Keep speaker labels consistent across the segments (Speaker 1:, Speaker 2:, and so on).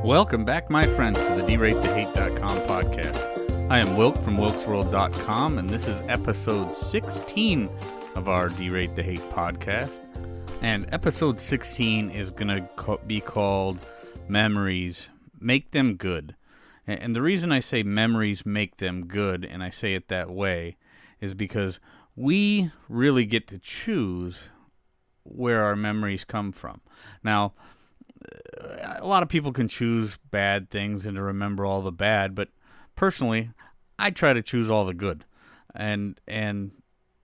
Speaker 1: Welcome back, my friends, to the DerateTheHate.com podcast. I am Wilk from WilksWorld.com, and this is episode 16 of our Derate the Hate podcast. And episode 16 is going to be called Memories Make Them Good. And the reason I say memories make them good, and I say it that way, is because we really get to choose where our memories come from. Now, a lot of people can choose bad things and to remember all the bad, but personally, I try to choose all the good. And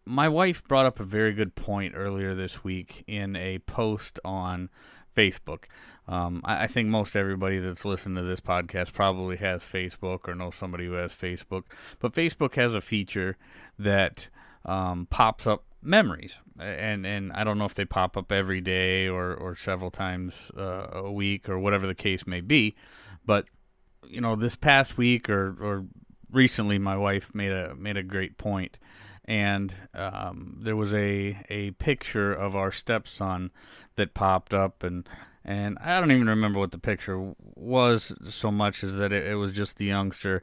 Speaker 1: my wife brought up a very good point earlier this week in a post on Facebook. I think most everybody that's listened to this podcast probably has Facebook or knows somebody who has Facebook. But Facebook has a feature that pops up memories, and I don't know if they pop up every day or several times a week or whatever the case may be, but you know, this past week or recently, my wife made a great point, and there was a picture of our stepson that popped up, and I don't even remember what the picture was so much as that it was just the youngster,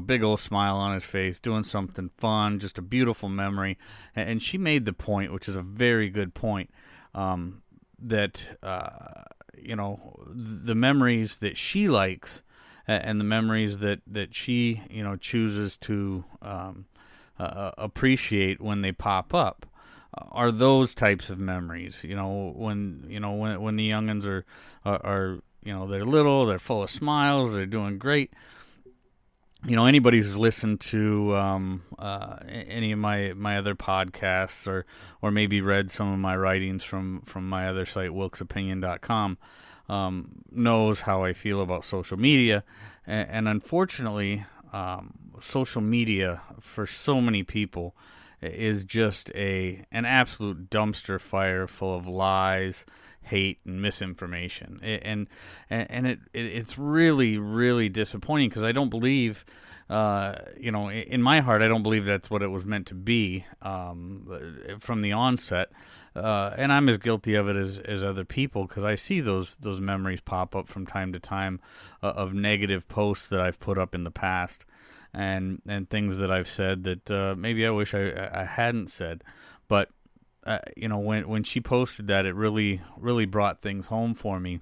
Speaker 1: big old smile on his face, doing something fun, just a beautiful memory. And she made the point, which is a very good point, that, the memories that she likes and the memories that she, chooses to appreciate when they pop up are those types of memories. When the youngins are they're little, they're full of smiles, they're doing great. Anybody who's listened to any of my other podcasts or maybe read some of my writings from my other site, wilksopinion.com, knows how I feel about social media. And unfortunately, social media for so many people is just an absolute dumpster fire full of lies, hate, and misinformation. And it's really, really disappointing because I don't believe, in my heart, I don't believe that's what it was meant to be from the onset. And I'm as guilty of it as other people because I see those memories pop up from time to time of negative posts that I've put up in the past. And things that I've said that maybe I wish I hadn't said, but when she posted that, it really brought things home for me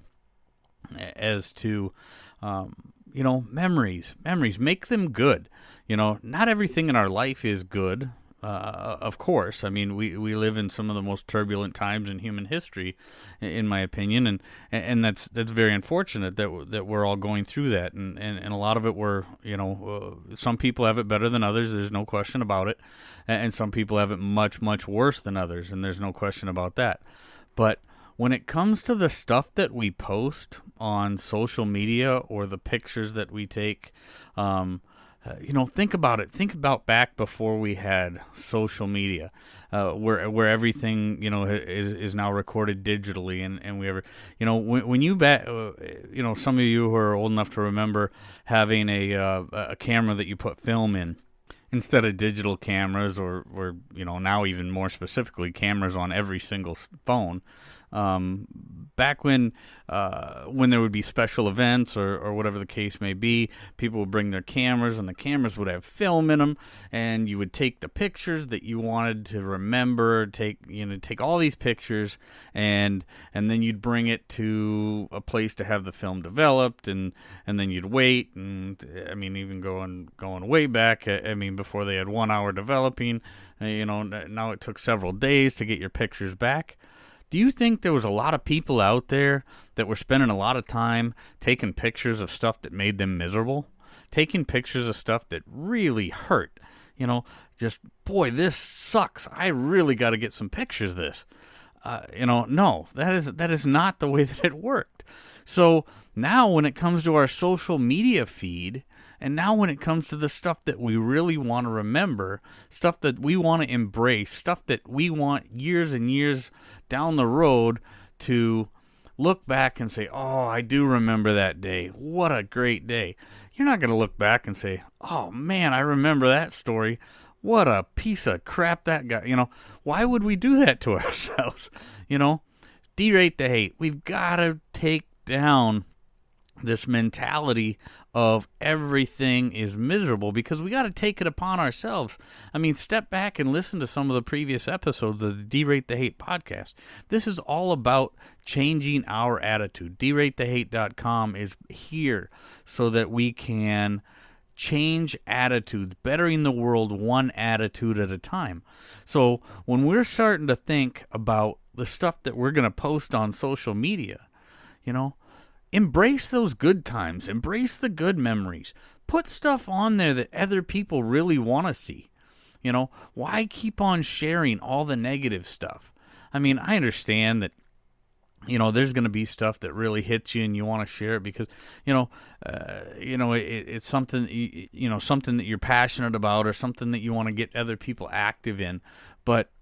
Speaker 1: as to memories make them good. Not everything in our life is good. Of course, I mean we live in some of the most turbulent times in human history, in my opinion, and that's very unfortunate that we're all going through that, and a lot of it some people have it better than others. There's no question about it, and some people have it much worse than others, and there's no question about that. But when it comes to the stuff that we post on social media or the pictures that we take, think about it. Think about back before we had social media, where everything is now recorded digitally, and we ever when you some of you who are old enough to remember having a camera that you put film in instead of digital cameras, or now even more specifically cameras on every single phone. Back when there would be special events or whatever the case may be, people would bring their cameras, and the cameras would have film in them, and you would take the pictures that you wanted to remember, take all these pictures, and then you'd bring it to a place to have the film developed, and then you'd wait, and I mean, even going way back, before they had 1 hour developing, now it took several days to get your pictures back. Do you think there was a lot of people out there that were spending a lot of time taking pictures of stuff that made them miserable? Taking pictures of stuff that really hurt? Boy, this sucks. I really got to get some pictures of this. No, that is not the way that it worked. So now when it comes to our social media feed, and now when it comes to the stuff that we really want to remember, stuff that we want to embrace, stuff that we want years and years down the road to look back and say, oh, I do remember that day. What a great day. You're not going to look back and say, oh, man, I remember that story. What a piece of crap that guy. Why would we do that to ourselves? Derate the hate. We've got to take down this mentality of everything is miserable, because we got to take it upon ourselves. I mean, step back and listen to some of the previous episodes of the Derate the Hate podcast. This is all about changing our attitude. DerateTheHate.com is here so that we can change attitudes, bettering the world one attitude at a time. So when we're starting to think about the stuff that we're going to post on social media, embrace those good times. Embrace the good memories. Put stuff on there that other people really want to see. Why keep on sharing all the negative stuff? I mean, I understand that, there's going to be stuff that really hits you and you want to share it because, it's something, something that you're passionate about or something that you want to get other people active in. But,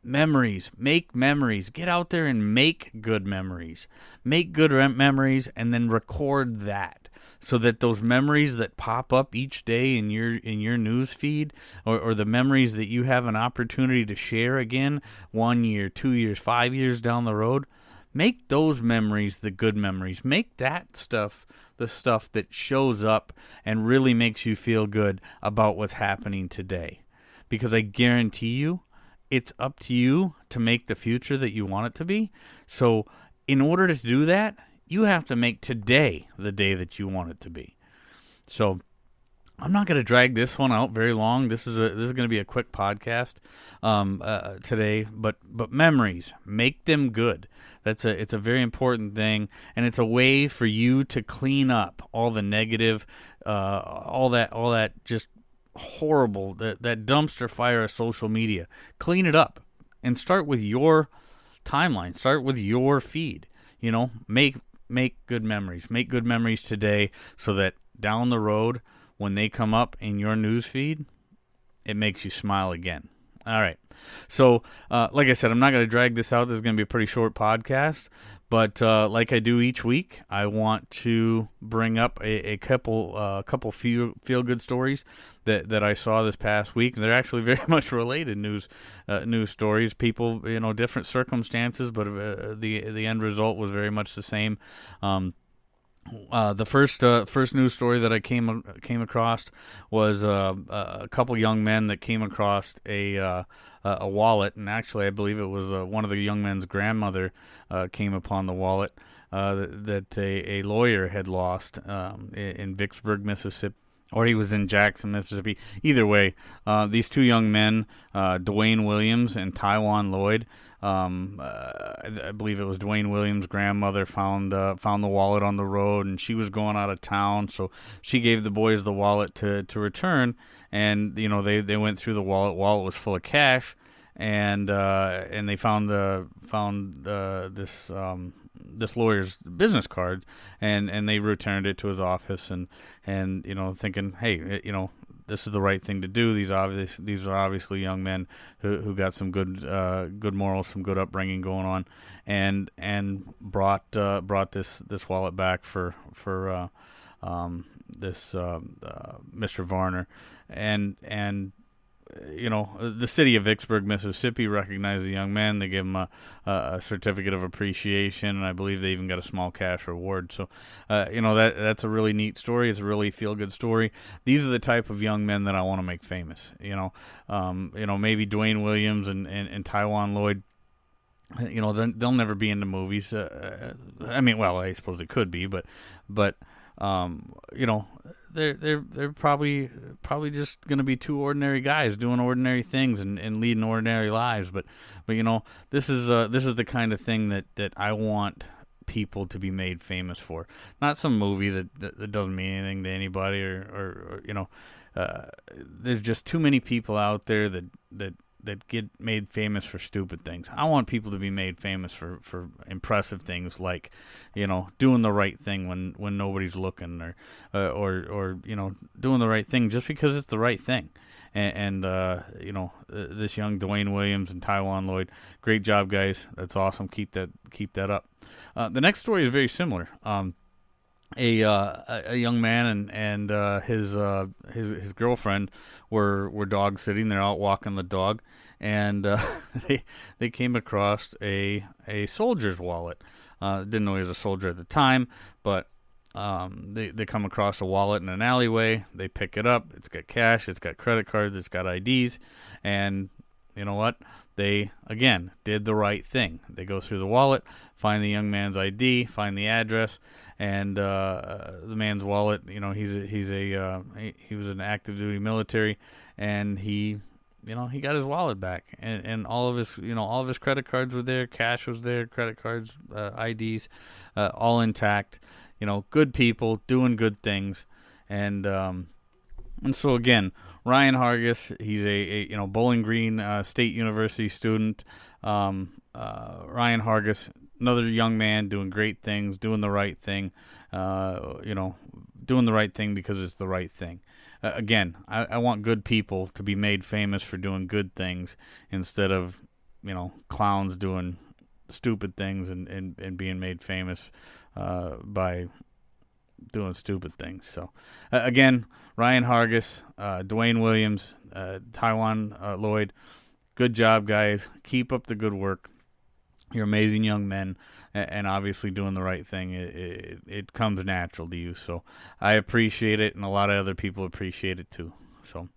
Speaker 1: memories, make memories. Get out there and make good memories. Make good memories and then record that, so that those memories that pop up each day in your news feed, or the memories that you have an opportunity to share again 1 year, 2 years, 5 years down the road, make those memories the good memories. Make that stuff the stuff that shows up and really makes you feel good about what's happening today. Because I guarantee you, it's up to you to make the future that you want it to be. So in order to do that, you have to make today the day that you want it to be. So I'm not going to drag this one out very long. This is going to be a quick podcast today. But memories, make them good. It's a very important thing, and it's a way for you to clean up all the negative, all that just horrible, that dumpster fire of social media. Clean it up and start with your timeline. Start with your feed. Make good memories. Make good memories today, so that down the road, when they come up in your news feed, it makes you smile again. All right. So, like I said, I'm not going to drag this out. This is going to be a pretty short podcast. But like I do each week, I want to bring up a couple feel-good stories that I saw this past week. And they're actually very much related news stories. People, different circumstances, but the end result was very much the same. The first news story that I came across was a couple young men that came across a wallet, and actually I believe it was one of the young men's grandmother came upon the wallet that a lawyer had lost in Vicksburg, Mississippi. Or he was in Jackson, Mississippi. Either way, these two young men, Dwayne Williams and Taiwan Lloyd, I believe it was Dwayne Williams' grandmother found the wallet on the road, and she was going out of town, so she gave the boys the wallet to return. And they went through the wallet. Wallet was full of cash, and they found this lawyer's business card, and they returned it to his office, and thinking, hey, this is the right thing to do. These are obviously young men who got some good morals, some good upbringing going on, and brought this wallet back for this Mr. Varner, and the city of Vicksburg, Mississippi recognized the young man. They gave him a certificate of appreciation, and I believe they even got a small cash reward. So, that's a really neat story. It's a really feel-good story. These are the type of young men that I want to make famous. Maybe Dwayne Williams and Taiwan Lloyd. They'll never be in the movies. I suppose they could be, but they're probably just going to be two ordinary guys doing ordinary things and leading ordinary lives. But this is the kind of thing that I want people to be made famous for. Not some movie that doesn't mean anything to anybody, or there's just too many people out there that get made famous for stupid things. I want people to be made famous for impressive things, like doing the right thing when nobody's looking, or doing the right thing just because it's the right thing. And this young Dwayne Williams and Taiwan Lloyd, great job, guys. That's awesome. Keep that up. The next story is very similar. A young man and his girlfriend were dog sitting. They're out walking the dog, and they came across a soldier's wallet. Didn't know he was a soldier at the time, but They come across a wallet in an alleyway. They pick it up. It's got cash. It's got credit cards. It's got IDs. And you know what? They, again, did the right thing. They go through the wallet, find the young man's ID, find the address, and the man's wallet. You know, he was an active duty military, and he got his wallet back, and all of his credit cards were there, cash was there, credit cards, IDs, all intact. You know, good people doing good things, and so again, Ryan Hargis, he's a Bowling Green State University student. Ryan Hargis, another young man doing great things, doing the right thing. Doing the right thing because it's the right thing. Again, I want good people to be made famous for doing good things instead of, clowns doing stupid things and being made famous by doing stupid things. So, again, Ryan Hargis, Dwayne Williams, Taiwan Lloyd, good job, guys. Keep up the good work. You're amazing young men, and obviously doing the right thing, it comes natural to you. So I appreciate it, and a lot of other people appreciate it too. So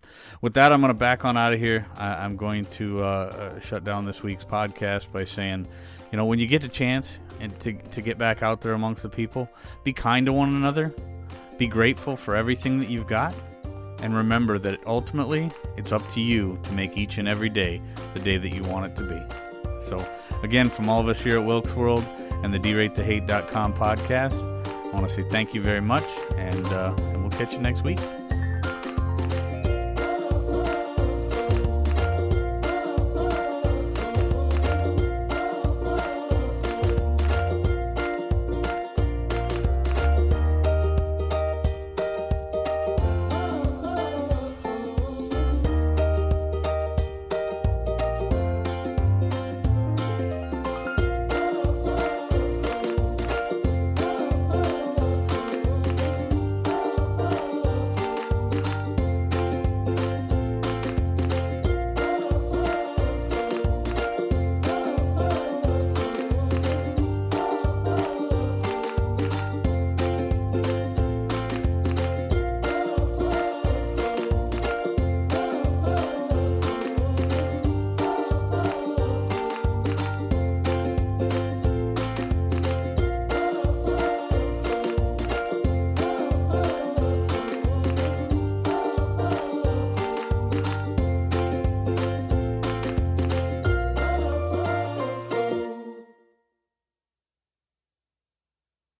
Speaker 1: with that, I'm going to back on out of here. I'm going to shut down this week's podcast by saying, when you get a chance and to get back out there amongst the people, be kind to one another, be grateful for everything that you've got, and remember that ultimately it's up to you to make each and every day the day that you want it to be. So again, from all of us here at Wilkes World and the DerateTheHate.com podcast, I want to say thank you very much, and we'll catch you next week.